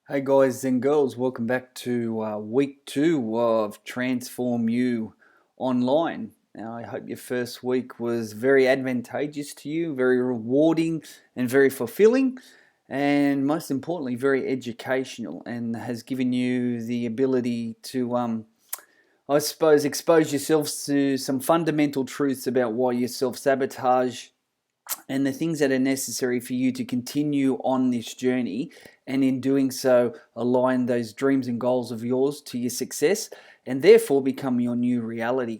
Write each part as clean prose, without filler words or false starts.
Hey guys and girls, welcome back to week 2 of Transform You Online. Now, I hope your first week was very advantageous to you, very rewarding and very fulfilling, and most importantly, very educational, and has given you the ability to, I suppose, expose yourselves to some fundamental truths about why you self-sabotage and the things that are necessary for you to continue on this journey, and in doing so align those dreams and goals of yours to your success and therefore become your new reality.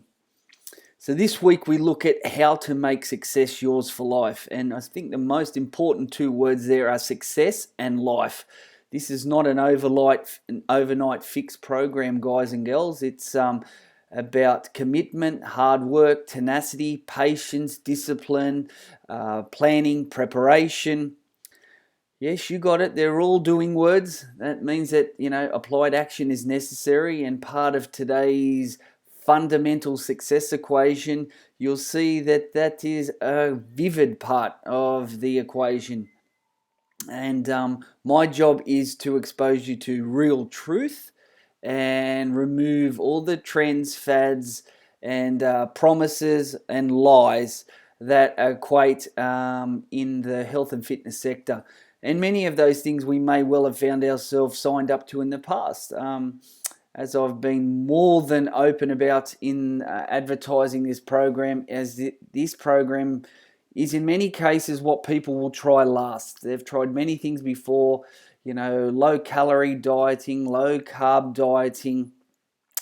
So this week we look at how to make success yours for life, and I think the most important two words there are success and life. This is not an overnight fixed program, guys and girls. It's about commitment, hard work, tenacity, patience, discipline, planning, preparation. Yes, you got it. They're all doing words. That means that, applied action is necessary, and part of today's fundamental success equation, you'll see that that is a vivid part of the equation. And my job is to expose you to real truth and remove all the trends, fads, and promises and lies that equate in the health and fitness sector. And many of those things we may well have found ourselves signed up to in the past. As I've been more than open about in advertising this program, as this program is in many cases what people will try last. They've tried many things before, low calorie dieting, low carb dieting,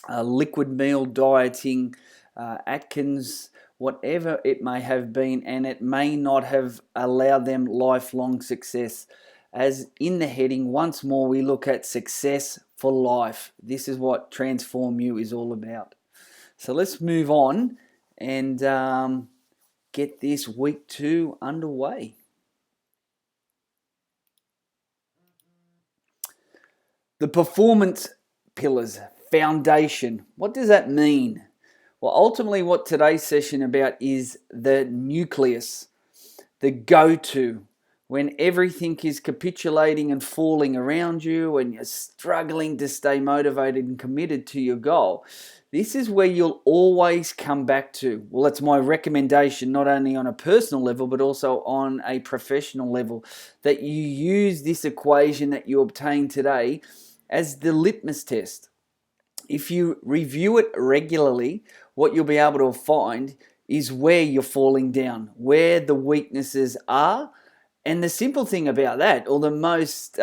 liquid meal dieting, Atkins, whatever it may have been, and it may not have allowed them lifelong success. As in the heading, once more, we look at success for life. This is what Transform You is all about. So let's move on and get this week 2 underway. The performance pillars, foundation. What does that mean? Well, ultimately, what today's session about is the nucleus, the go-to. When everything is capitulating and falling around you and you're struggling to stay motivated and committed to your goal, this is where you'll always come back to. Well, that's my recommendation, not only on a personal level, but also on a professional level, that you use this equation that you obtain today as the litmus test. If you review it regularly, what you'll be able to find is where you're falling down, where the weaknesses are. And the simple thing about that, or the most,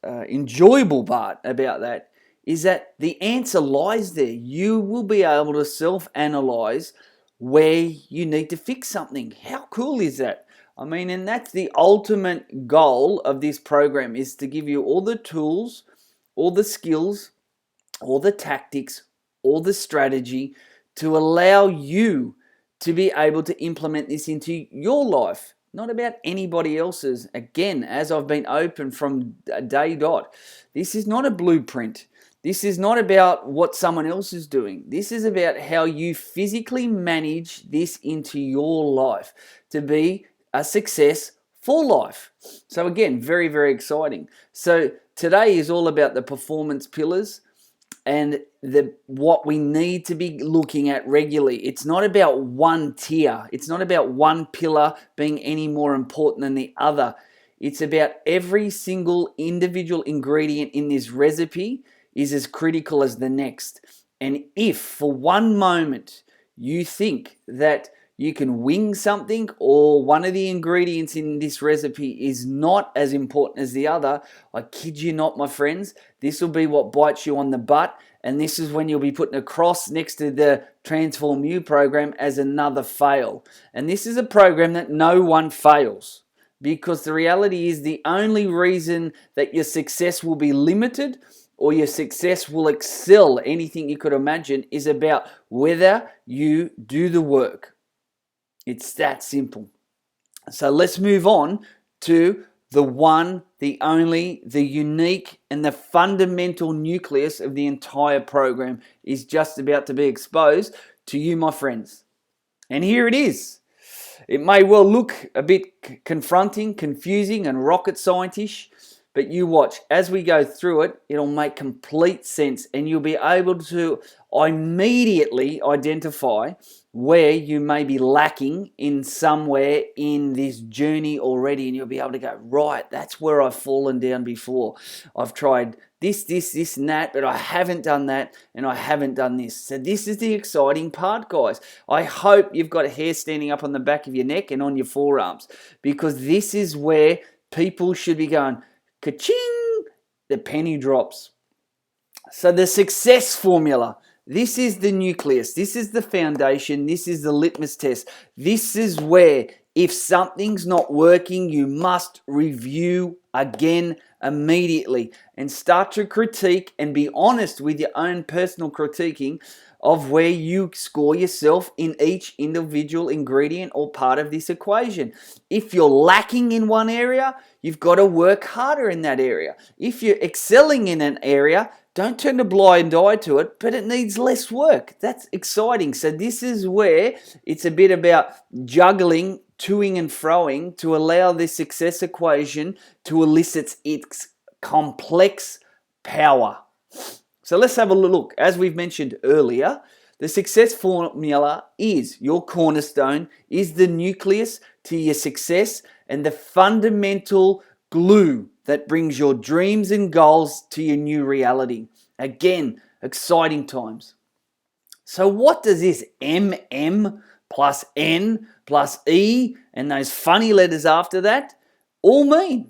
enjoyable part about that, is that the answer lies there. You will be able to self-analyze where you need to fix something. How cool is that? I mean, and that's the ultimate goal of this program, is to give you all the tools, all the skills, all the tactics, all the strategy to allow you to be able to implement this into your life, not about anybody else's. Again, as I've been open from day dot, this is not a blueprint. This is not about what someone else is doing. This is about how you physically manage this into your life to be a success for life. So again, very, very exciting. So today is all about the performance pillars and what we need to be looking at regularly. It's not about one tier. It's not about one pillar being any more important than the other. It's about every single individual ingredient in this recipe is as critical as the next. And if for one moment you think that you can wing something, or one of the ingredients in this recipe is not as important as the other, I kid you not, my friends, this will be what bites you on the butt, and this is when you'll be putting a cross next to the Transform You program as another fail. And this is a program that no one fails, because the reality is the only reason that your success will be limited or your success will excel anything you could imagine is about whether you do the work. It's that simple. So let's move on to the one, the only, the unique, and the fundamental nucleus of the entire program is just about to be exposed to you, my friends. And here it is. It may well look a bit confronting, confusing, and rocket scientish, but you watch. As we go through it, it'll make complete sense, and you'll be able to immediately identify where you may be lacking in somewhere in this journey already, and you'll be able to go, right, that's where I've fallen down before. I've tried this, and that, but I haven't done that, and I haven't done this. So this is the exciting part, guys. I hope you've got hair standing up on the back of your neck and on your forearms, because this is where people should be going, ka-ching, the penny drops. So the success formula. This is the nucleus. This is the foundation. This is the litmus test. This is where, if something's not working, you must review again immediately and start to critique and be honest with your own personal critiquing of where you score yourself in each individual ingredient or part of this equation. If you're lacking in one area, you've got to work harder in that area. If you're excelling in an area, don't turn a blind eye to it, but it needs less work. That's exciting. So this is where it's a bit about juggling, toing and froing to allow this success equation to elicit its complex power. So let's have a look. As we've mentioned earlier, the success formula is your cornerstone, is the nucleus to your success, and the fundamental glue that brings your dreams and goals to your new reality. Again, exciting times. So what does this MM plus N plus E and those funny letters after that all mean?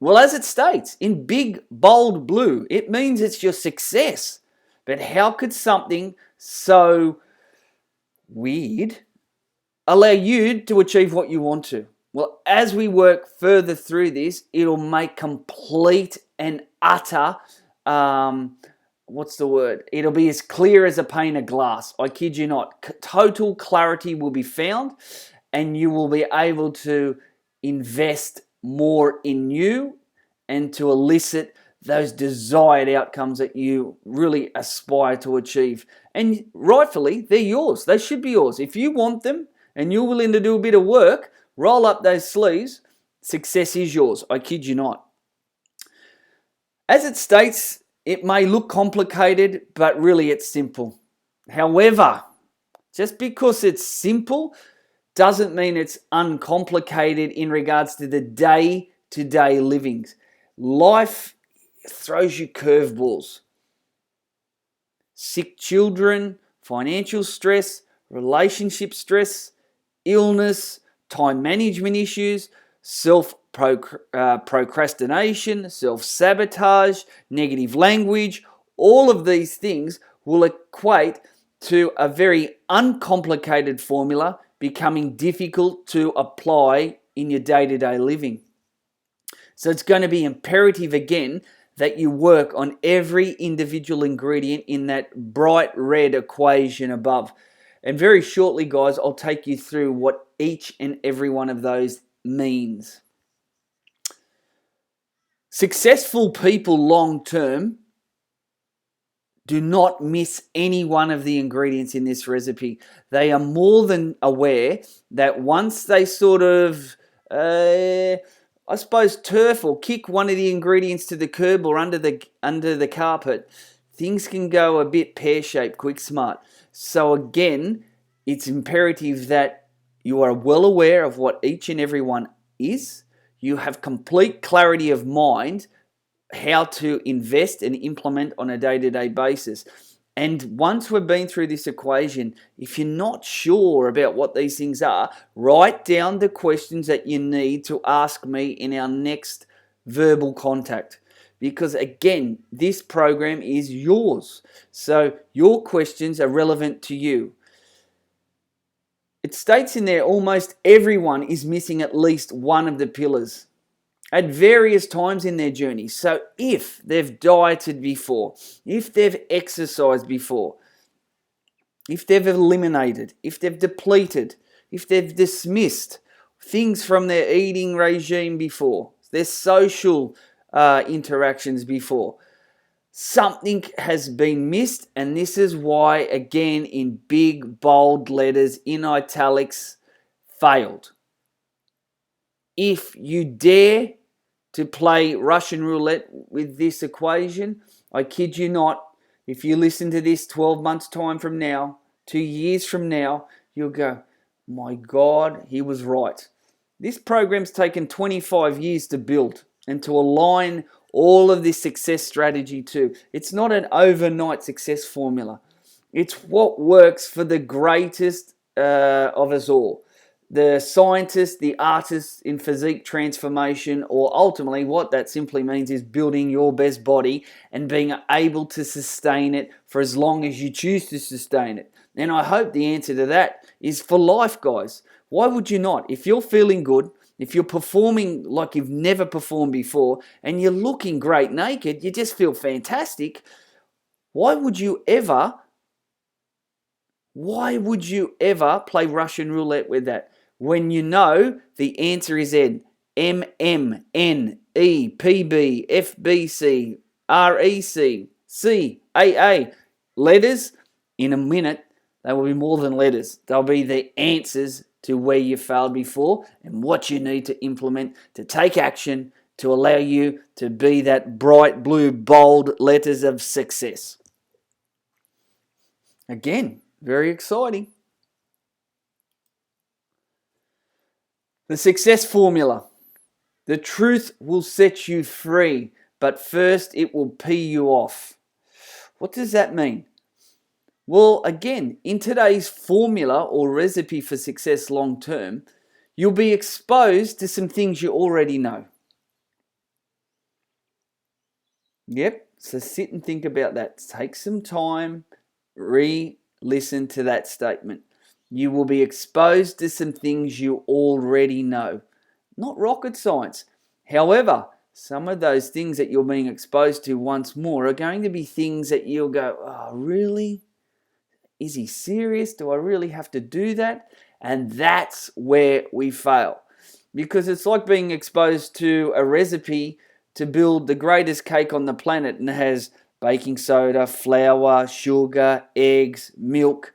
Well, as it states in big, bold blue, it means it's your success. But how could something so weird allow you to achieve what you want to? Well, as we work further through this, it'll make complete and utter, It'll be as clear as a pane of glass. I kid you not. Total clarity will be found, and you will be able to invest more in you and to elicit those desired outcomes that you really aspire to achieve. And rightfully, they're yours. They should be yours. If you want them and you're willing to do a bit of work, roll up those sleeves, success is yours. I kid you not. As it states, it may look complicated, but really it's simple. However, just because it's simple doesn't mean it's uncomplicated in regards to the day-to-day livings. Life throws you curveballs. Sick children, financial stress, relationship stress, illness, time management issues, procrastination, self-sabotage, negative language, all of these things will equate to a very uncomplicated formula becoming difficult to apply in your day-to-day living. So it's going to be imperative again that you work on every individual ingredient in that bright red equation above. And very shortly, guys, I'll take you through what each and every one of those means. Successful people long term do not miss any one of the ingredients in this recipe. They are more than aware that once they sort of, turf or kick one of the ingredients to the curb or under the carpet, things can go a bit pear-shaped, quick smart. So again, it's imperative that you are well aware of what each and every one is. You have complete clarity of mind how to invest and implement on a day-to-day basis. And once we've been through this equation, if you're not sure about what these things are, write down the questions that you need to ask me in our next verbal contact. Because again, this program is yours. So your questions are relevant to you. It states in there almost everyone is missing at least one of the pillars at various times in their journey. So if they've dieted before, if they've exercised before, if they've eliminated, if they've depleted, if they've dismissed things from their eating regime before, their social interactions before, something has been missed, and this is why, again, in big, bold letters, in italics, failed. if you dare to play Russian roulette with this equation, I kid you not, if you listen to this 12 months' time from now, 2 years from now, you'll go, my God, he was right. This program's taken 25 years to build and to align all of this success strategy to. It's not an overnight success formula. It's what works for the greatest of us all. The scientists, the artists in physique transformation, or ultimately what that simply means is building your best body and being able to sustain it for as long as you choose to sustain it. And I hope the answer to that is for life, guys. Why would you not? If you're feeling good, if you're performing like you've never performed before, and you're looking great naked, you just feel fantastic, why would you ever play Russian roulette with that when you know the answer is N? M, M, N, E, P, B, F, B, C, R, E, C, C, A, A. Letters, in a minute, they will be more than letters. They'll be the answers to where you failed before and what you need to implement to take action to allow you to be that bright blue, bold letters of success. Again, very exciting. The success formula. The truth will set you free, but first it will pee you off. What does that mean? Well, again, in today's formula or recipe for success long term, you'll be exposed to some things you already know. Yep, so sit and think about that. Take some time, re-listen to that statement. You will be exposed to some things you already know. Not rocket science. However, some of those things that you're being exposed to once more are going to be things that you'll go, oh, really? Is he serious? Do I really have to do that? And that's where we fail. Because it's like being exposed to a recipe to build the greatest cake on the planet and it has baking soda, flour, sugar, eggs, milk,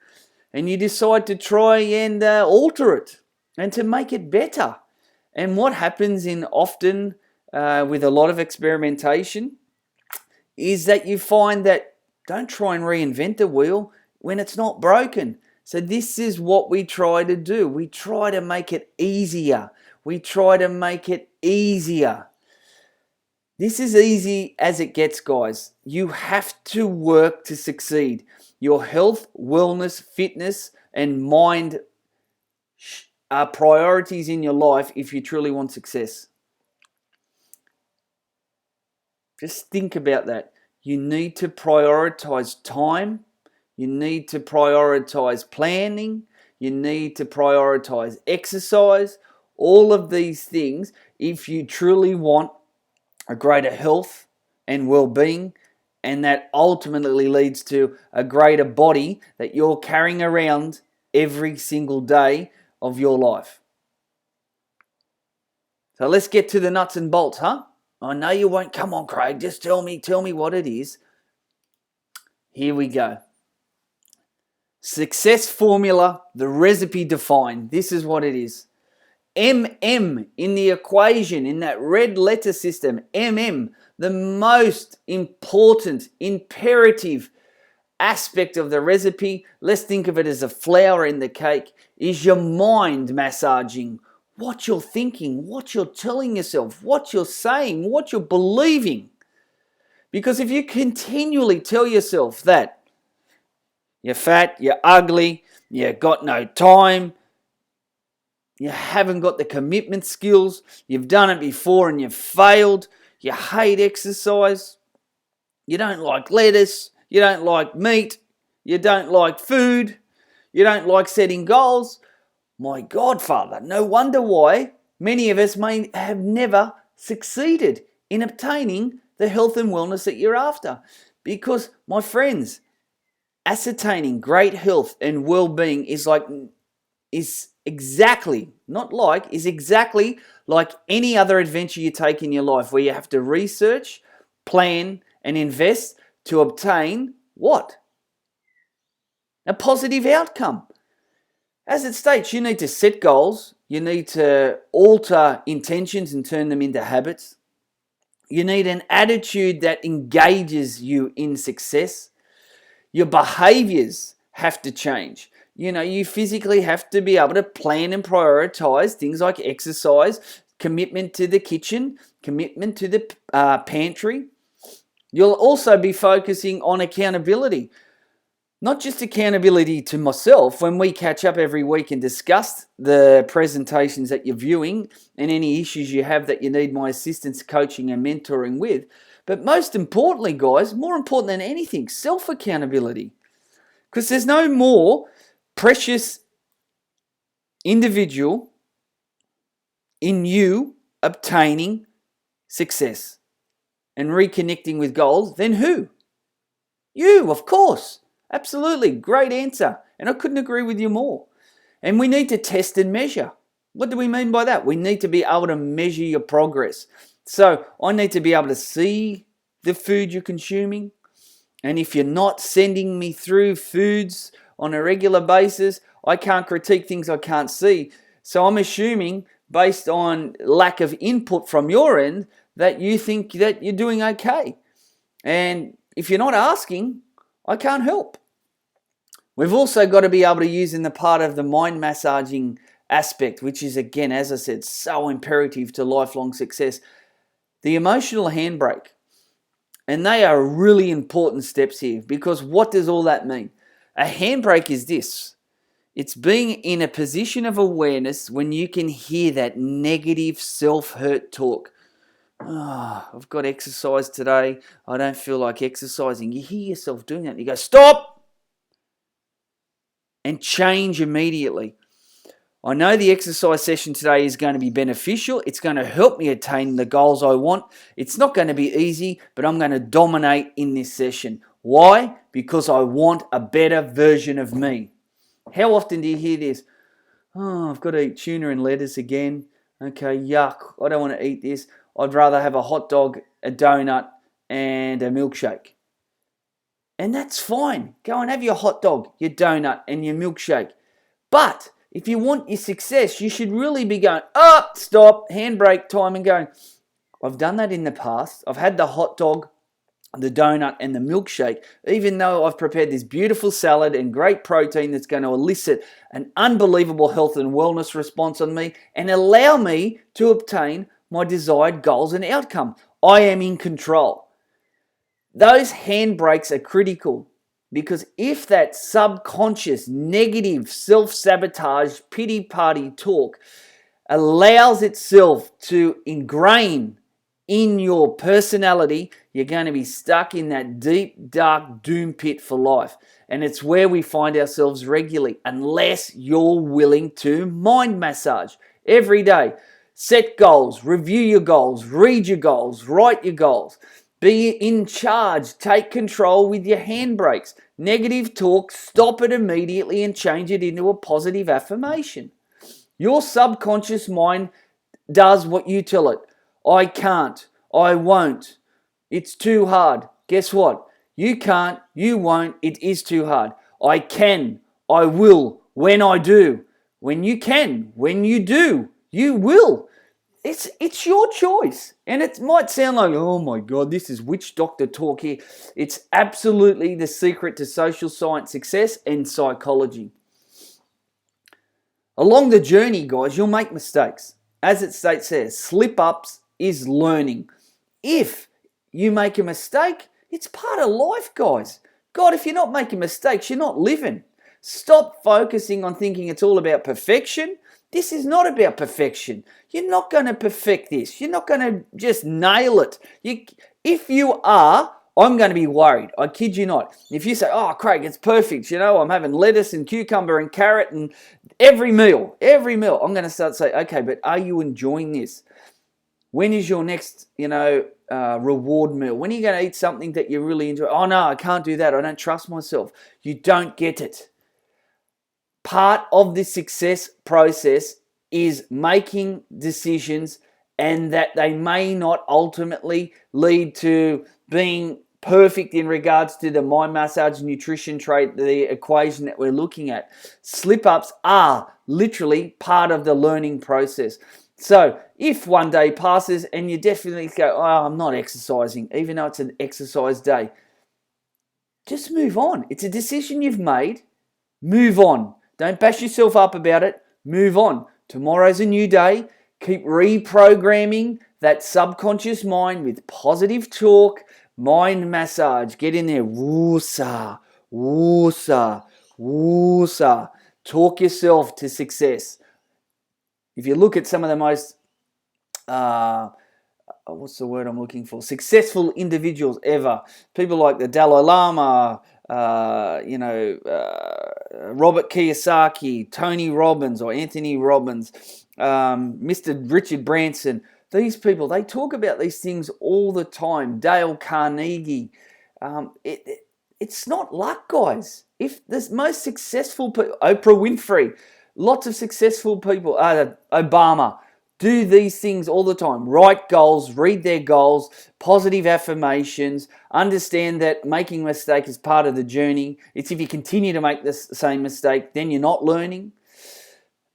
and you decide to try and alter it and to make it better. And what happens in often with a lot of experimentation is that you find that don't try and reinvent the wheel when it's not broken. So this is what we try to do. We try to make it easier. We try to make it easier. This is easy as it gets, guys. You have to work to succeed. Your health, wellness, fitness, and mind are priorities in your life if you truly want success. Just think about that. You need to prioritize time. You need to prioritize planning. You need to prioritize exercise. All of these things, if you truly want a greater health and well-being, and that ultimately leads to a greater body that you're carrying around every single day of your life. So let's get to the nuts and bolts, huh? I know you won't. Come on, Craig, just tell me what it is. Here we go. Success formula, the recipe defined. This is what it is. MM in the equation, in that red letter system, MM, the most important, imperative aspect of the recipe, let's think of it as a flour in the cake, is your mind massaging what you're thinking, what you're telling yourself, what you're saying, what you're believing. Because if you continually tell yourself that you're fat, you're ugly, you got no time, you haven't got the commitment skills, you've done it before and you've failed, you hate exercise, you don't like lettuce, you don't like meat, you don't like food, you don't like setting goals. My God, Father, no wonder why many of us may have never succeeded in obtaining the health and wellness that you're after. Because, my friends, ascertaining great health and well-being is exactly like any other adventure you take in your life where you have to research, plan, and invest to obtain what? A positive outcome. As it states, you need to set goals, You need to alter intentions and turn them into habits. You need an attitude that engages you in success. Your behaviors have to change. You physically have to be able to plan and prioritize things like exercise, commitment to the kitchen, commitment to the pantry. You'll also be focusing on accountability. Not just accountability to myself when we catch up every week and discuss the presentations that you're viewing and any issues you have that you need my assistance, coaching and mentoring with. But most importantly, guys, more important than anything, self-accountability. Because there's no more precious individual in you obtaining success and reconnecting with goals than who? You, of course. Absolutely. Great answer. And I couldn't agree with you more. And we need to test and measure. What do we mean by that? We need to be able to measure your progress. So I need to be able to see the food you're consuming. And if you're not sending me through foods on a regular basis, I can't critique things I can't see. So I'm assuming, based on lack of input from your end, that you think that you're doing okay. And if you're not asking, I can't help. We've also got to be able to use in the part of the mind massaging aspect, which is, again, as I said, so imperative to lifelong success, the emotional handbrake. And they are really important steps here, because what does all that mean? A handbrake is this. It's being in a position of awareness when you can hear that negative self-hurt talk. Oh, I've got exercise today. I don't feel like exercising. You hear yourself doing that and you go, stop! And change immediately. I know the exercise session today is going to be beneficial. It's going to help me attain the goals I want. It's not going to be easy, but I'm going to dominate in this session. Why? Because I want a better version of me. How often do you hear this? Oh, I've got to eat tuna and lettuce again. Okay, yuck. I don't want to eat this. I'd rather have a hot dog, a donut, and a milkshake. And that's fine. Go and have your hot dog, your donut, and your milkshake. But if you want your success, you should really be going, stop, handbrake time, and going, I've done that in the past. I've had the hot dog, the donut, and the milkshake, even though I've prepared this beautiful salad and great protein that's going to elicit an unbelievable health and wellness response on me and allow me to obtain my desired goals and outcome. I am in control. Those handbrakes are critical, because if that subconscious negative self-sabotage pity party talk allows itself to ingrain in your personality, you're going to be stuck in that deep, dark doom pit for life. And it's where we find ourselves regularly, unless you're willing to mind massage every day. Set goals, review your goals, read your goals, write your goals. Be in charge. Take control with your handbrakes. Negative talk, stop it immediately and change it into a positive affirmation. Your subconscious mind does what you tell it. I can't. I won't. It's too hard. Guess what? You can't. You won't. It is too hard. I can. I will. When I do. When you can. When you do. You will. It's your choice. And it might sound like, oh my God, this is witch doctor talk here. It's absolutely the secret to social science success and psychology. Along the journey, guys, you'll make mistakes. As it states there, slip-ups is learning. If you make a mistake, it's part of life, guys. God, if you're not making mistakes, you're not living. Stop focusing on thinking it's all about perfection. This is not about perfection. You're not going to perfect this. You're not going to just nail it. If you are, I'm going to be worried. I kid you not. If you say, oh, Craig, it's perfect. I'm having lettuce and cucumber and carrot and every meal, I'm going to start to say, okay, but are you enjoying this? When is your next, reward meal? When are you going to eat something that you really enjoy? Oh, no, I can't do that. I don't trust myself. You don't get it. Part of the success process is making decisions, and that they may not ultimately lead to being perfect in regards to the mind massage nutrition trait, the equation that we're looking at. Slip-ups are literally part of the learning process. So if one day passes and you definitely go, oh, I'm not exercising, even though it's an exercise day, just move on. It's a decision you've made. Move on. Don't bash yourself up about it. Move on. Tomorrow's a new day. Keep reprogramming that subconscious mind with positive talk, mind massage. Get in there. Woosa, woosa, woosa. Talk yourself to success. If you look at some of the most, what's the word I'm looking for? Successful individuals ever. People like the Dalai Lama, Robert Kiyosaki, Tony Robbins or Anthony Robbins, Mr. Richard Branson. These people, they talk about these things all the time. Dale Carnegie. It's not luck, guys. If the most successful people, Oprah Winfrey, lots of successful people, Obama, do these things all the time. Write goals, read their goals, positive affirmations, understand that making a mistake is part of the journey. It's if you continue to make the same mistake, then you're not learning.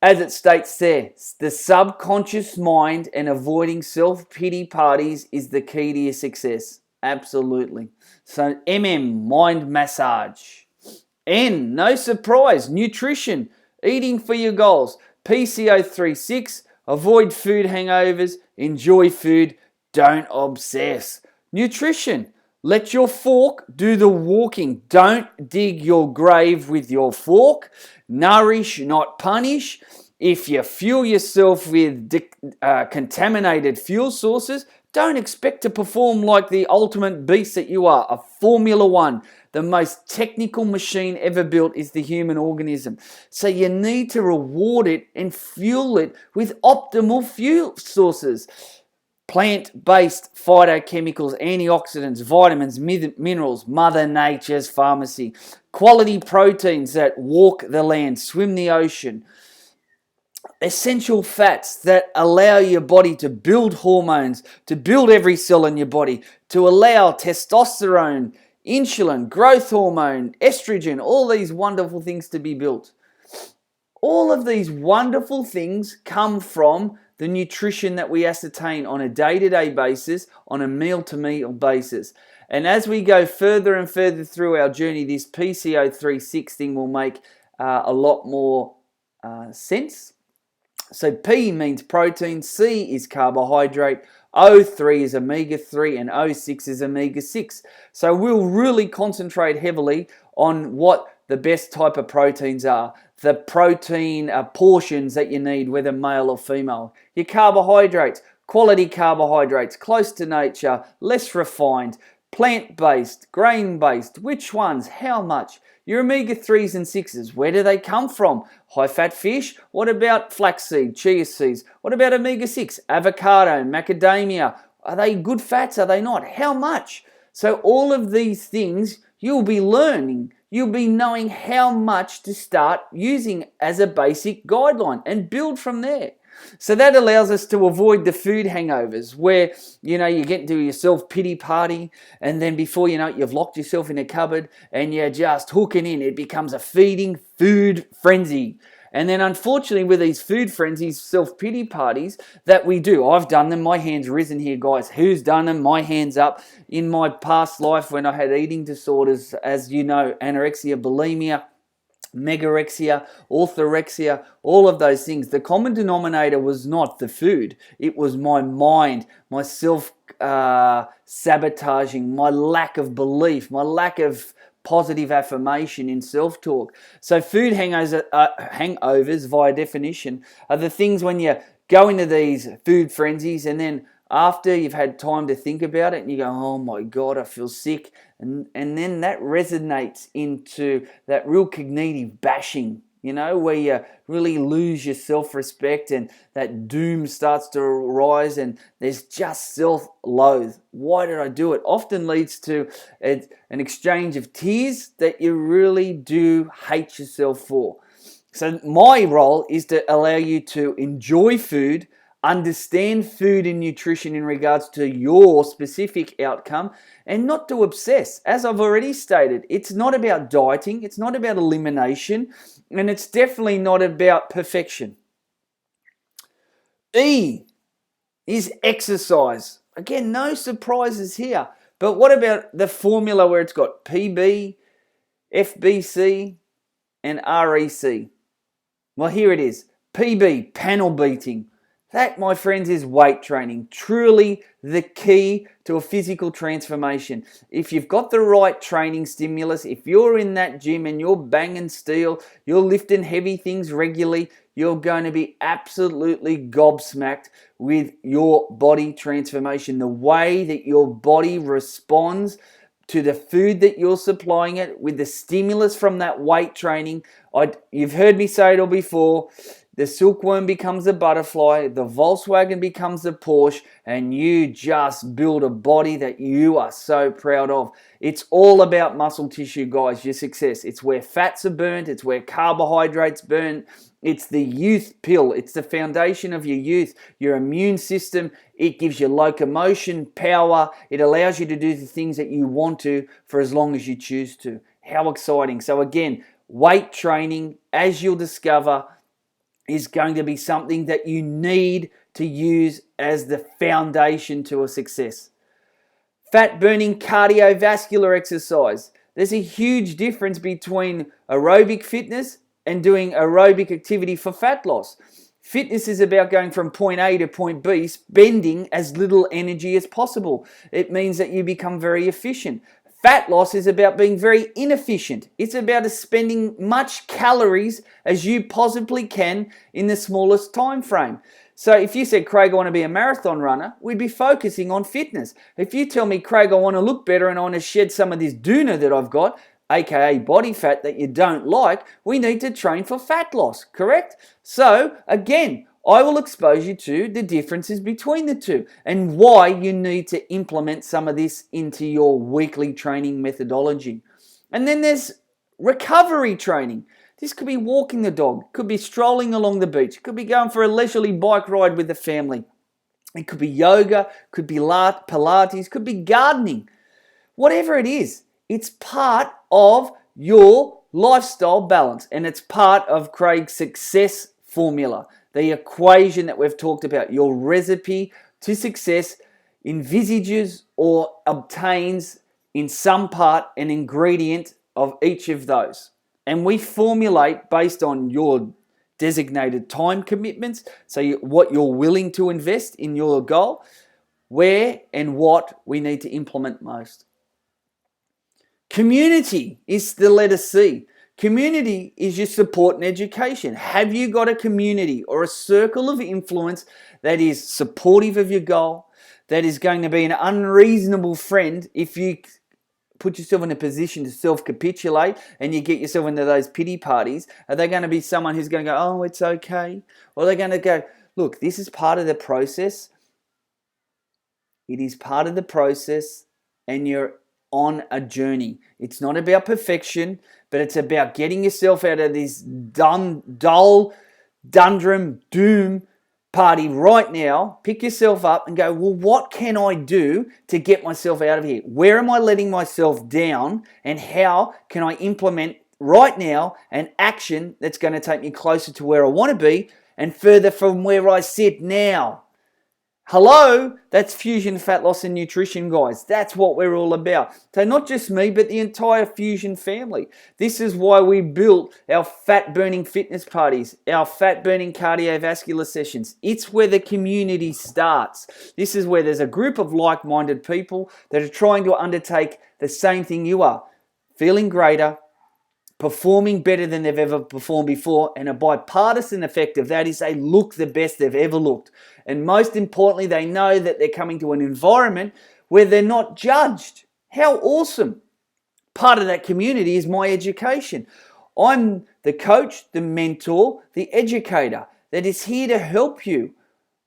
As it states there, the subconscious mind and avoiding self-pity parties is the key to your success. Absolutely. So mind massage. N, no surprise, nutrition, eating for your goals. PCO36, avoid food hangovers, enjoy food, don't obsess. Nutrition, let your fork do the walking. Don't dig your grave with your fork. Nourish, not punish. If you fuel yourself with contaminated fuel sources, don't expect to perform like the ultimate beast that you are, a Formula One. The most technical machine ever built is the human organism. So you need to reward it and fuel it with optimal fuel sources. Plant-based phytochemicals, antioxidants, vitamins, minerals, Mother Nature's pharmacy. Quality proteins that walk the land, swim the ocean. Essential fats that allow your body to build hormones, to build every cell in your body, to allow testosterone, insulin, growth hormone, estrogen, all these wonderful things to be built. All of these wonderful things come from the nutrition that we ascertain on a day-to-day basis, on a meal-to-meal basis. And as we go further and further through our journey, this PCO36 thing will make a lot more sense. So P means protein, C is carbohydrate, O3 is omega-3, and O6 is omega-6. So we'll really concentrate heavily on what the best type of proteins are, the protein portions that you need, whether male or female. Your carbohydrates, quality carbohydrates, close to nature, less refined, plant-based, grain-based, which ones, how much? Your omega-3s and 6s, where do they come from? High-fat fish? What about flaxseed, chia seeds? What about omega-6? Avocado, macadamia? Are they good fats? Are they not? How much? So all of these things you'll be learning. You'll be knowing how much to start using as a basic guideline and build from there. So that allows us to avoid the food hangovers where, you get into your self-pity party and then before you know it, you've locked yourself in a cupboard and you're just hooking in. It becomes a feeding food frenzy. And then unfortunately with these food frenzies, self-pity parties that we do, I've done them, my hand's risen here, guys. Who's done them? My hand's up. In my past life when I had eating disorders, as you know, anorexia, bulimia, megorexia, orthorexia, all of those things. The common denominator was not the food. It was my mind, my self-sabotaging, my lack of belief, my lack of positive affirmation in self-talk. So food hangovers, via definition, are the things when you go into these food frenzies and then after you've had time to think about it and you go, oh my God, I feel sick. And then that resonates into that real cognitive bashing, where you really lose your self-respect and that doom starts to arise and there's just self-loathe. Why did I do it? Often leads to an exchange of tears that you really do hate yourself for. So my role is to allow you to enjoy food, Understand food and nutrition in regards to your specific outcome and not to obsess. As I've already stated, it's not about dieting, it's not about elimination, and it's definitely not about perfection. E is exercise. Again, no surprises here. But what about the formula where it's got PB, FBC, and REC? Well, here it is. PB, panel beating. That, my friends, is weight training. Truly the key to a physical transformation. If you've got the right training stimulus, if you're in that gym and you're banging steel, you're lifting heavy things regularly, you're going to be absolutely gobsmacked with your body transformation. The way that your body responds to the food that you're supplying it with the stimulus from that weight training. You've heard me say it all before. The silkworm becomes a butterfly, the Volkswagen becomes a Porsche, and you just build a body that you are so proud of. It's all about muscle tissue, guys, your success. It's where fats are burnt, it's where carbohydrates burn. It's the youth pill. It's the foundation of your youth, your immune system. It gives you locomotion, power. It allows you to do the things that you want to for as long as you choose to. How exciting. So again, weight training, as you'll discover, is going to be something that you need to use as the foundation to a success. Fat burning cardiovascular exercise. There's a huge difference between aerobic fitness and doing aerobic activity for fat loss. Fitness is about going from point A to point B, spending as little energy as possible. It means that you become very efficient. Fat loss is about being very inefficient. It's about spending much calories as you possibly can in the smallest time frame. So if you said, Craig, I want to be a marathon runner, we'd be focusing on fitness. If you tell me, Craig, I want to look better and I want to shed some of this doona that I've got, aka body fat that you don't like, we need to train for fat loss, correct? So again, I will expose you to the differences between the two and why you need to implement some of this into your weekly training methodology. And then there's recovery training. This could be walking the dog, could be strolling along the beach, could be going for a leisurely bike ride with the family. It could be yoga, could be Pilates, could be gardening. Whatever it is, it's part of your lifestyle balance and it's part of Craig's success formula. The equation that we've talked about, your recipe to success, envisages or obtains in some part an ingredient of each of those. And we formulate based on your designated time commitments, so what you're willing to invest in your goal, where and what we need to implement most. Community is the letter C. Community is your support and education. Have you got a community or a circle of influence that is supportive of your goal, that is going to be an unreasonable friend if you put yourself in a position to self-capitulate and you get yourself into those pity parties? Are they going to be someone who's going to go, oh, it's okay? Or are they going to go, look, this is part of the process. It is part of the process and you're on a journey. It's not about perfection, but it's about getting yourself out of this dull, dundrum, doom party right now. Pick yourself up and go, well, what can I do to get myself out of here? Where am I letting myself down? And how can I implement right now an action that's going to take me closer to where I want to be and further from where I sit now? Hello, that's Fusion Fat Loss and Nutrition, guys. That's what we're all about. So not just me, but the entire Fusion family. This is why we built our fat-burning fitness parties, our fat-burning cardiovascular sessions. It's where the community starts. This is where there's a group of like-minded people that are trying to undertake the same thing you are. Feeling greater, performing better than they've ever performed before, and a bipartisan effect of that is they look the best they've ever looked. And most importantly, they know that they're coming to an environment where they're not judged. How awesome. Part of that community is my education. I'm the coach, the mentor, the educator that is here to help you.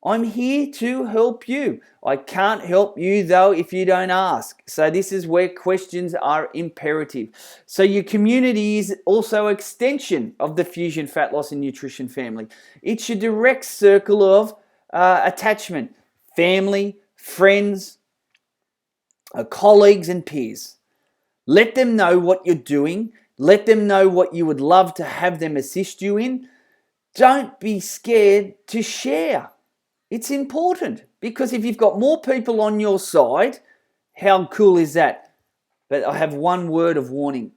I'm here to help you. I can't help you though if you don't ask. So this is where questions are imperative. So your community is also an extension of the Fusion Fat Loss and Nutrition family. It's your direct circle of attachment, family, friends, colleagues and peers. Let them know what you're doing. Let them know what you would love to have them assist you in. Don't be scared to share. It's important because if you've got more people on your side, how cool is that? But I have one word of warning.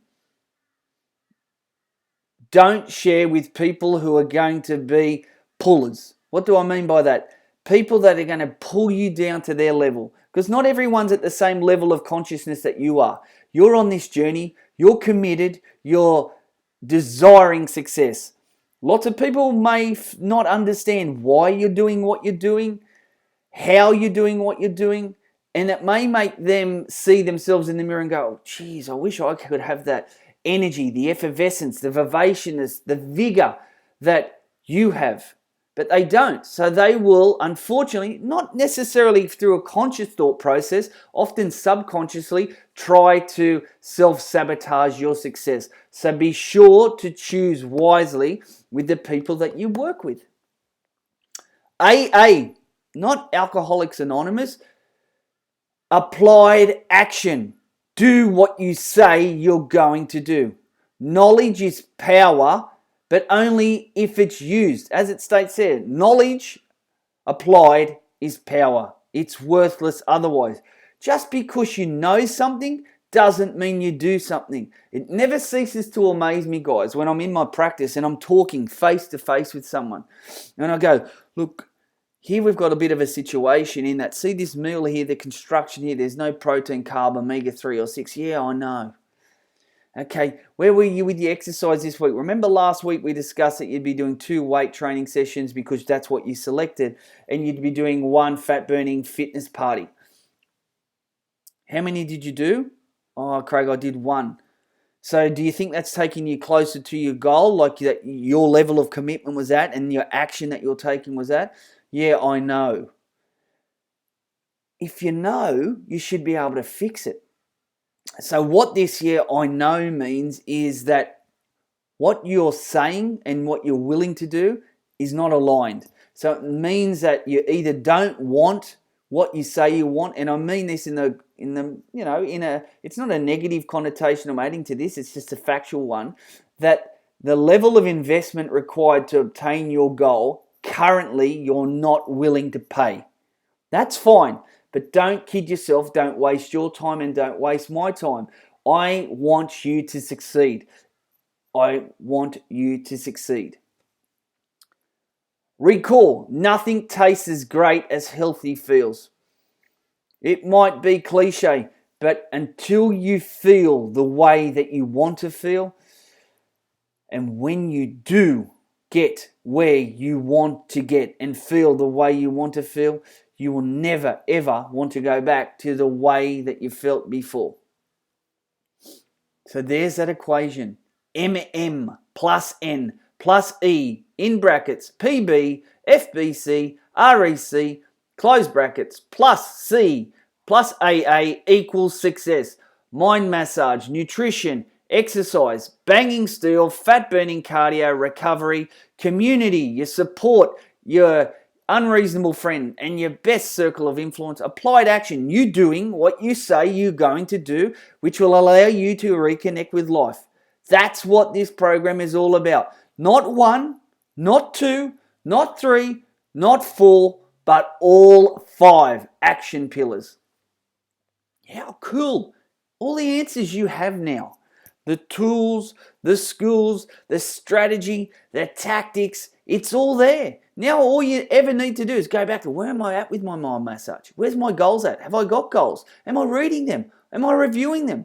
Don't share with people who are going to be pullers. What do I mean by that? People that are going to pull you down to their level. Because not everyone's at the same level of consciousness that you are. You're on this journey. You're committed. You're desiring success. Lots of people may not understand why you're doing what you're doing, how you're doing what you're doing, and it may make them see themselves in the mirror and go, oh, geez, I wish I could have that energy, the effervescence, the vivaciousness, the vigor that you have. But they don't. So they will, unfortunately, not necessarily through a conscious thought process, often subconsciously try to self-sabotage your success. So be sure to choose wisely with the people that you work with. AA, not Alcoholics Anonymous, applied action. Do what you say you're going to do. Knowledge is power, but only if it's used. As it states there, knowledge applied is power. It's worthless otherwise. Just because you know something doesn't mean you do something. It never ceases to amaze me, guys, when I'm in my practice and I'm talking face to face with someone. And I go, look, here we've got a bit of a situation in that, see this meal here, the construction here, there's no protein, carb, omega-3 or 6. Yeah, I know. Okay, where were you with your exercise this week? Remember last week we discussed that you'd be doing 2 weight training sessions because that's what you selected, and you'd be doing 1 fat-burning fitness party. How many did you do? Oh, Craig, I did 1. So do you think that's taking you closer to your goal, like that your level of commitment was at and your action that you're taking was at? Yeah, I know. If you know, you should be able to fix it. So what this year I know means is that what you're saying and what you're willing to do is not aligned. So it means that you either don't want what you say you want, and I mean this in a it's not a negative connotation I'm adding to this, it's just a factual one, that the level of investment required to obtain your goal, currently you're not willing to pay. That's fine. But don't kid yourself, don't waste your time and don't waste my time. I want you to succeed. I want you to succeed. Recall, nothing tastes as great as healthy feels. It might be cliche, but until you feel the way that you want to feel, and when you do get where you want to get and feel the way you want to feel, you will never, ever want to go back to the way that you felt before. So there's that equation. MM plus N plus E in brackets PB, FBC, REC, close brackets, plus C plus AA equals success. Mind massage, nutrition, exercise, banging steel, fat burning cardio, recovery, community, your support, your unreasonable friend, and your best circle of influence. Applied action, you doing what you say you're going to do, which will allow you to reconnect with life. That's what this program is all about. Not 1, not 2, not 3, not 4, but all 5 action pillars. How cool. All the answers you have now. The tools, the skills, the strategy, the tactics, it's all there. Now all you ever need to do is go back to where am I at with my mind massage? Where's my goals at? Have I got goals? Am I reading them? Am I reviewing them?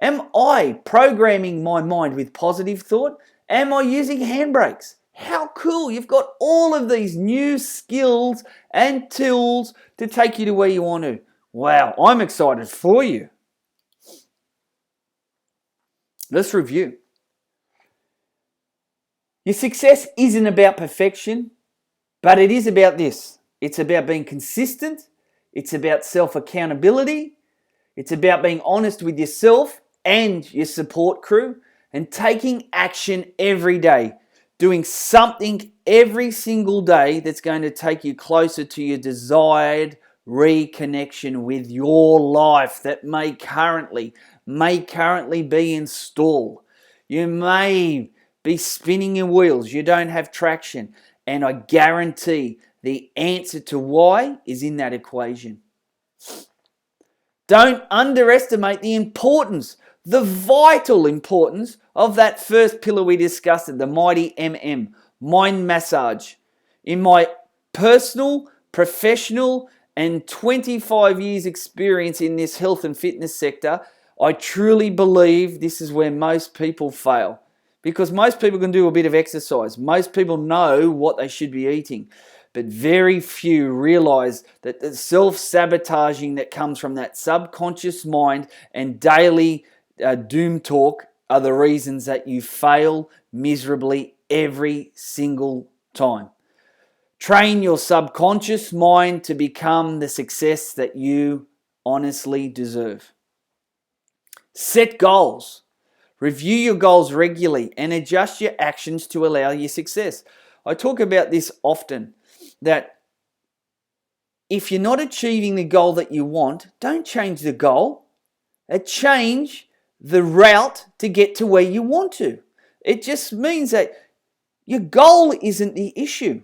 Am I programming my mind with positive thought? Am I using handbrakes? How cool. You've got all of these new skills and tools to take you to where you want to. Wow, I'm excited for you. Let's review. Your success isn't about perfection, but it is about this. It's about being consistent. It's about self-accountability. It's about being honest with yourself and your support crew and taking action every day, doing something every single day that's going to take you closer to your desired reconnection with your life that may currently be in stall. You may be spinning your wheels. You don't have traction. And I guarantee the answer to why is in that equation. Don't underestimate the importance, the vital importance of that first pillar we discussed, the mighty mind massage. In my personal, professional, and 25 years experience in this health and fitness sector, I truly believe this is where most people fail. Because most people can do a bit of exercise. Most people know what they should be eating. But very few realize that the self-sabotaging that comes from that subconscious mind and daily doom talk are the reasons that you fail miserably every single time. Train your subconscious mind to become the success that you honestly deserve. Set goals. Review your goals regularly and adjust your actions to allow your success. I talk about this often, that if you're not achieving the goal that you want, don't change the goal. Change the route to get to where you want to. It just means that your goal isn't the issue.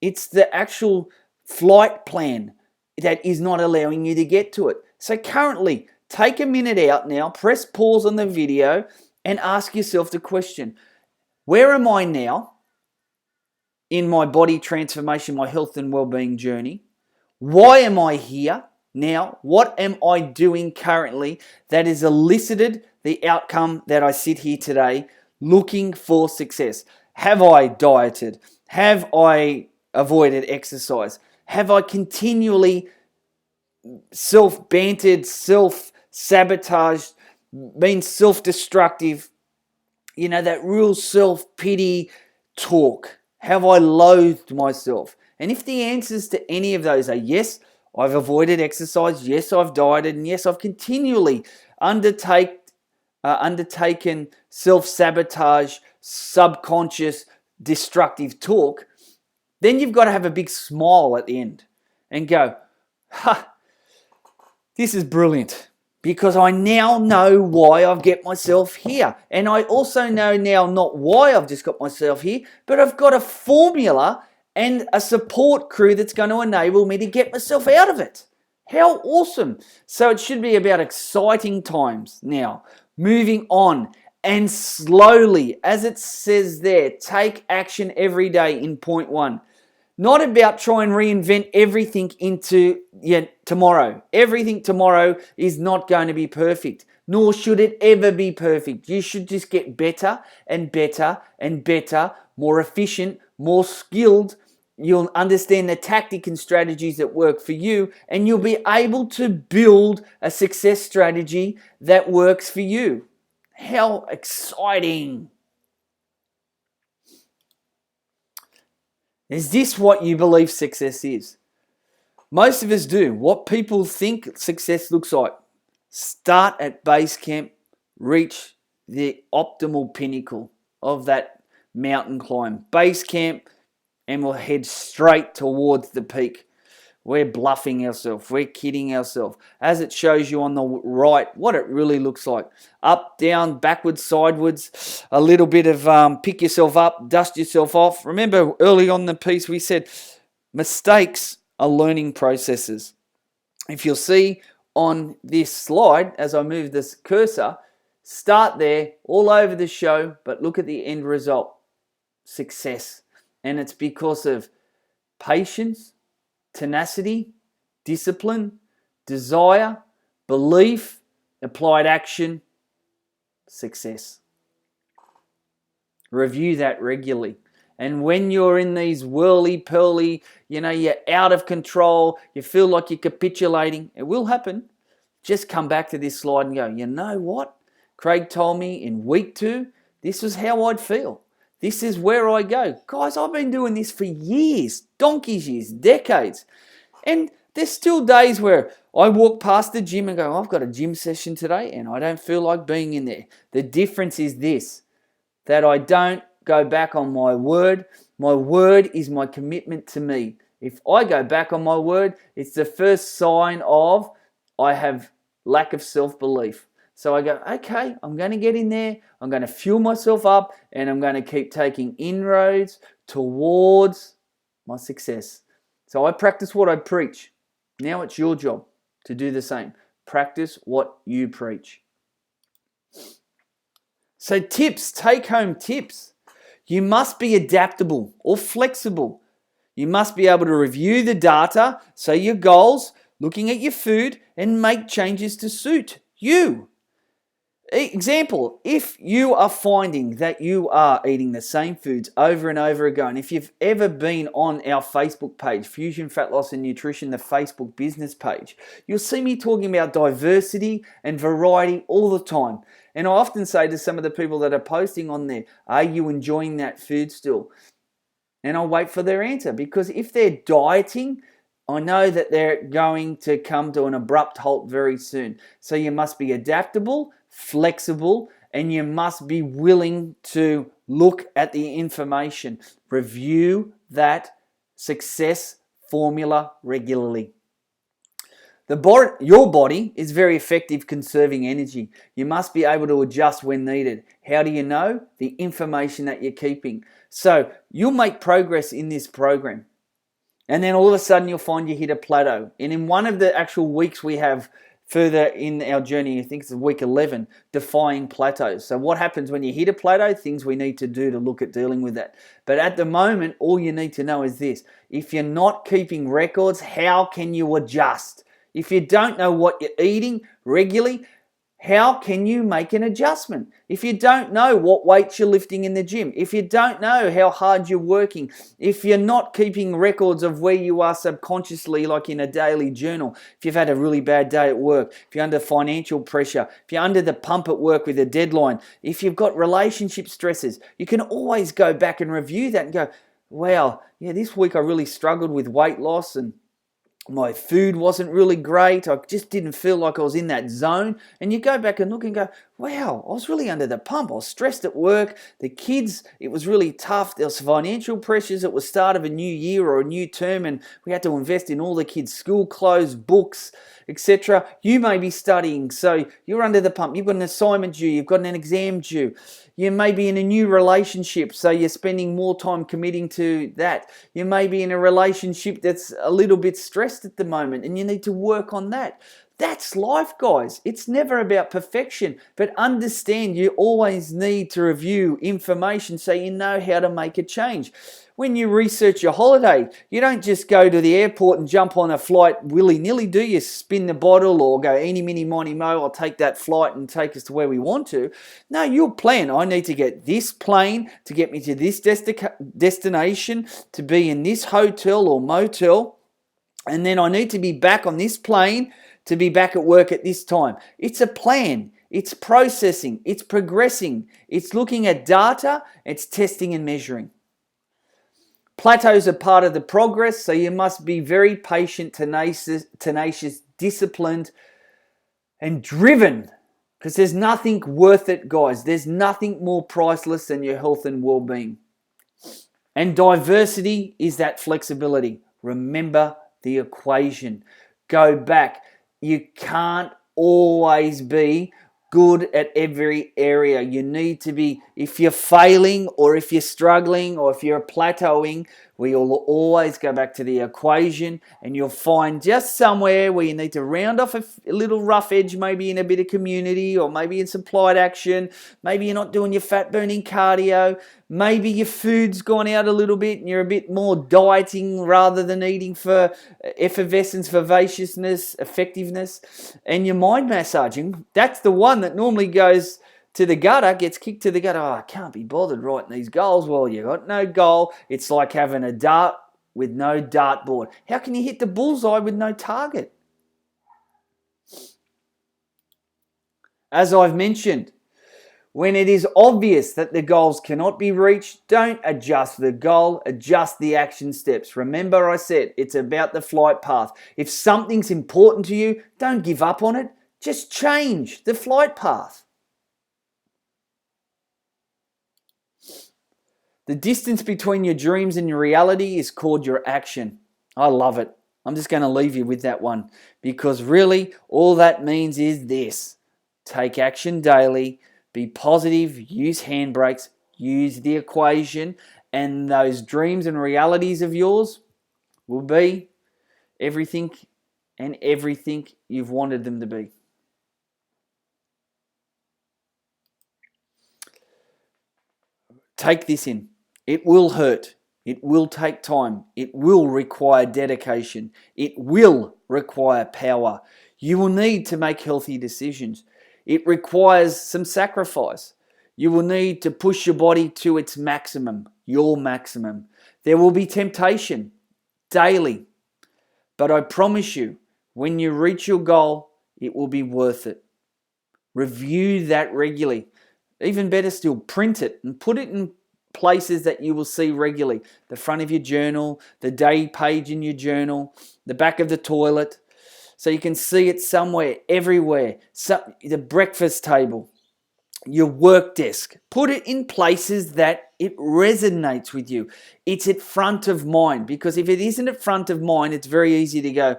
It's the actual flight plan that is not allowing you to get to it. So currently, take a minute out now, press pause on the video and ask yourself the question, where am I now in my body transformation, my health and well-being journey? Why am I here now? What am I doing currently that has elicited the outcome that I sit here today looking for success? Have I dieted? Have I avoided exercise? Have I continually self-bantered, self-sabotaged, been self-destructive? You know, that real self-pity talk. Have I loathed myself? And if the answers to any of those are yes, I've avoided exercise, yes, I've dieted, and yes, I've continually undertaken self-sabotage, subconscious, destructive talk, then you've got to have a big smile at the end and go, this is brilliant, because I now know why I've got myself here. And I also know now not why I've just got myself here, but I've got a formula and a support crew that's going to enable me to get myself out of it. How awesome. So it should be about exciting times now, moving on, and slowly, as it says there, take action every day in point 1. Not about try and reinvent everything into tomorrow. Everything tomorrow is not going to be perfect, nor should it ever be perfect. You should just get better and better and better, more efficient, more skilled. You'll understand the tactic and strategies that work for you, and you'll be able to build a success strategy that works for you. How exciting! Is this what you believe success is? Most of us do. What people think success looks like. Start at base camp, reach the optimal pinnacle of that mountain climb. Base camp, and we'll head straight towards the peak. We're bluffing ourselves. We're kidding ourselves. As it shows you on the right, what it really looks like. Up, down, backwards, sideways. A little bit of pick yourself up, dust yourself off. Remember early on in the piece we said mistakes are learning processes. If you'll see on this slide, as I move this cursor, start there all over the show, but look at the end result. Success. And it's because of patience, tenacity, discipline, desire, belief, applied action, success. Review that regularly. And when you're in these whirly-pearly, you're out of control, you feel like you're capitulating, it will happen. Just come back to this slide and go, you know what? Craig told me in week 2, this is how I'd feel. This is where I go. Guys, I've been doing this for years, donkey's years, decades. And there's still days where I walk past the gym and go, I've got a gym session today and I don't feel like being in there. The difference is this, that I don't go back on my word is my commitment to me. If I go back on my word, it's the first sign of I have lack of self-belief. So I go, okay, I'm going to get in there, I'm going to fuel myself up, and I'm going to keep taking inroads towards my success. So I practice what I preach. Now it's your job to do the same. Practice what you preach. So tips, take-home tips. You must be adaptable or flexible. You must be able to review the data, say your goals, looking at your food, and make changes to suit you. Example, if you are finding that you are eating the same foods over and over again, if you've ever been on our Facebook page, Fusion Fat Loss and Nutrition, the Facebook business page, you'll see me talking about diversity and variety all the time. And I often say to some of the people that are posting on there, are you enjoying that food still? And I'll wait for their answer, because if they're dieting, I know that they're going to come to an abrupt halt very soon. So you must be adaptable, flexible, and you must be willing to look at the information. Review that success formula regularly. Your body is very effective conserving energy. You must be able to adjust when needed. How do you know? The information that you're keeping. So you'll make progress in this program. And then all of a sudden you'll find you hit a plateau. And in one of the actual weeks we have further in our journey, I think it's week 11, defying plateaus. So what happens when you hit a plateau? Things we need to do to look at dealing with that. But at the moment, all you need to know is this. If you're not keeping records, how can you adjust? If you don't know what you're eating regularly, how can you make an adjustment? If you don't know what weights you're lifting in the gym, if you don't know how hard you're working, if you're not keeping records of where you are subconsciously, like in a daily journal, if you've had a really bad day at work, if you're under financial pressure, if you're under the pump at work with a deadline, if you've got relationship stresses, you can always go back and review that and go, wow, yeah, this week I really struggled with weight loss and my food wasn't really great. I just didn't feel like I was in that zone. And you go back and look and go, wow, I was really under the pump. I was stressed at work. The kids, it was really tough. There was financial pressures. It was start of a new year or a new term, and we had to invest in all the kids' school clothes, books, etc. You may be studying, so you're under the pump. You've got an assignment due. You've got an exam due. You may be in a new relationship, so you're spending more time committing to that. You may be in a relationship that's a little bit stressed at the moment, and you need to work on that. That's life, guys. It's never about perfection, but understand you always need to review information so you know how to make a change. When you research your holiday, you don't just go to the airport and jump on a flight willy-nilly, do you? Spin the bottle or go eeny, meeny, miny, mo, I'll take that flight and take us to where we want to. No, you'll plan. I need to get this plane to get me to this destination, to be in this hotel or motel, and then I need to be back on this plane to be back at work at this time. It's a plan. It's processing. It's progressing. It's looking at data. It's testing and measuring. Plateaus are part of the progress, so you must be very patient, tenacious, disciplined, and driven, because there's nothing worth it, guys. There's nothing more priceless than your health and well-being. And diversity is that flexibility. Remember the equation. Go back. You can't always be good at every area. You need to be, if you're failing or if you're struggling or if you're plateauing, we'll always go back to the equation, and you'll find just somewhere where you need to round off a little rough edge, maybe in a bit of community or maybe in some applied action. Maybe you're not doing your fat burning cardio. Maybe your food's gone out a little bit and you're a bit more dieting rather than eating for effervescence, vivaciousness, effectiveness. And your mind massaging, that's the one that normally goes to the gutter, gets kicked to the gutter. Oh, I can't be bothered writing these goals. Well, you got no goal. It's like having a dart with no dartboard. How can you hit the bullseye with no target? As I've mentioned, when it is obvious that the goals cannot be reached, don't adjust the goal, adjust the action steps. Remember I said, it's about the flight path. If something's important to you, don't give up on it. Just change the flight path. The distance between your dreams and your reality is called your action. I love it. I'm just going to leave you with that one because really all that means is this. Take action daily, be positive, use handbrakes, use the equation, and those dreams and realities of yours will be everything and everything you've wanted them to be. Take this in. It will hurt. It will take time. It will require dedication. It will require power. You will need to make healthy decisions. It requires some sacrifice. You will need to push your body to its maximum, your maximum. There will be temptation daily. But I promise you, when you reach your goal, it will be worth it. Review that regularly. Even better still, print it and put it in places that you will see regularly. The front of your journal, the day page in your journal, the back of the toilet. So you can see it somewhere, everywhere. The breakfast table, your work desk. Put it in places that it resonates with you. It's at front of mind, because if it isn't at front of mind, it's very easy to go,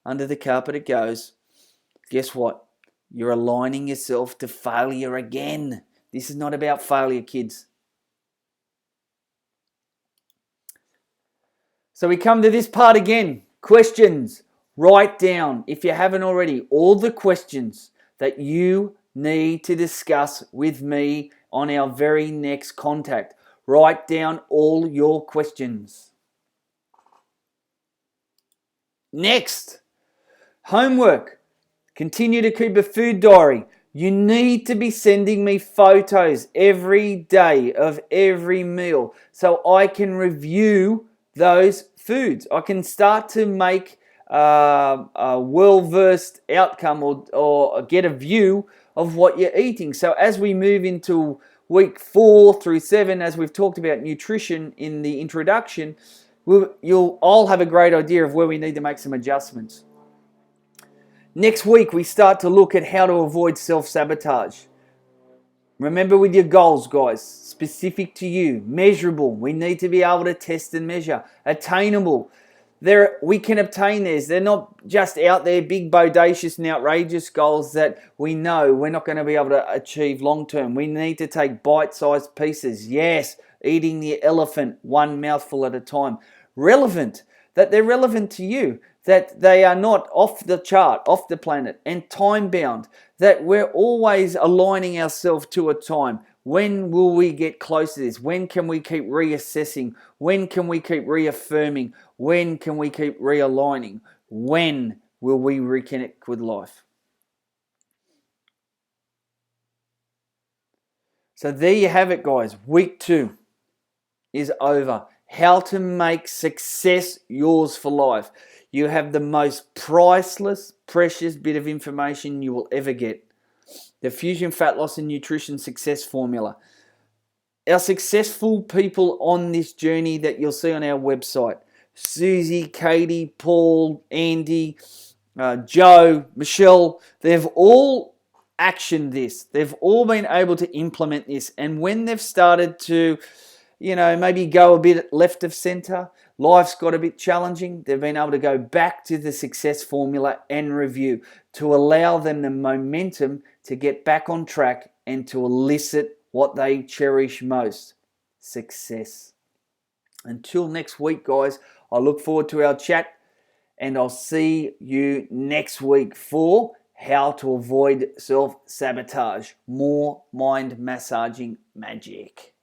under the carpet it goes. Guess what? You're aligning yourself to failure again. This is not about failure, kids. So we come to this part again. Questions. Write down, if you haven't already, all the questions that you need to discuss with me on our very next contact. Write down all your questions. Next, homework. Continue to keep a food diary. You need to be sending me photos every day of every meal so I can review those foods. I can start to make a well-versed outcome or get a view of what you're eating. So as we move into week 4 through 7, as we've talked about nutrition in the introduction, you'll all have a great idea of where we need to make some adjustments. Next week, we start to look at how to avoid self-sabotage. Remember with your goals, guys, specific to you, measurable. We need to be able to test and measure. Attainable. We can obtain these. They're not just out there, big, bodacious and outrageous goals that we know we're not going to be able to achieve long term. We need to take bite-sized pieces. Yes, eating the elephant one mouthful at a time. Relevant, that they're relevant to you, that they are not off the chart, off the planet, and time-bound, that we're always aligning ourselves to a time. When will we get close to this? When can we keep reassessing? When can we keep reaffirming? When can we keep realigning? When will we reconnect with life? So there you have it, guys. Week 2 is over. How to make success yours for life. You have the most priceless, precious bit of information you will ever get. The Fusion Fat Loss and Nutrition Success Formula. Our successful people on this journey that you'll see on our website. Susie, Katie, Paul, Andy, Joe, Michelle, they've all actioned this. They've all been able to implement this. And when they've started to, maybe go a bit left of center, life's got a bit challenging, they've been able to go back to the success formula and review to allow them the momentum to get back on track and to elicit what they cherish most, success. Until next week, guys, I look forward to our chat, and I'll see you next week for how to avoid self-sabotage. More mind massaging magic.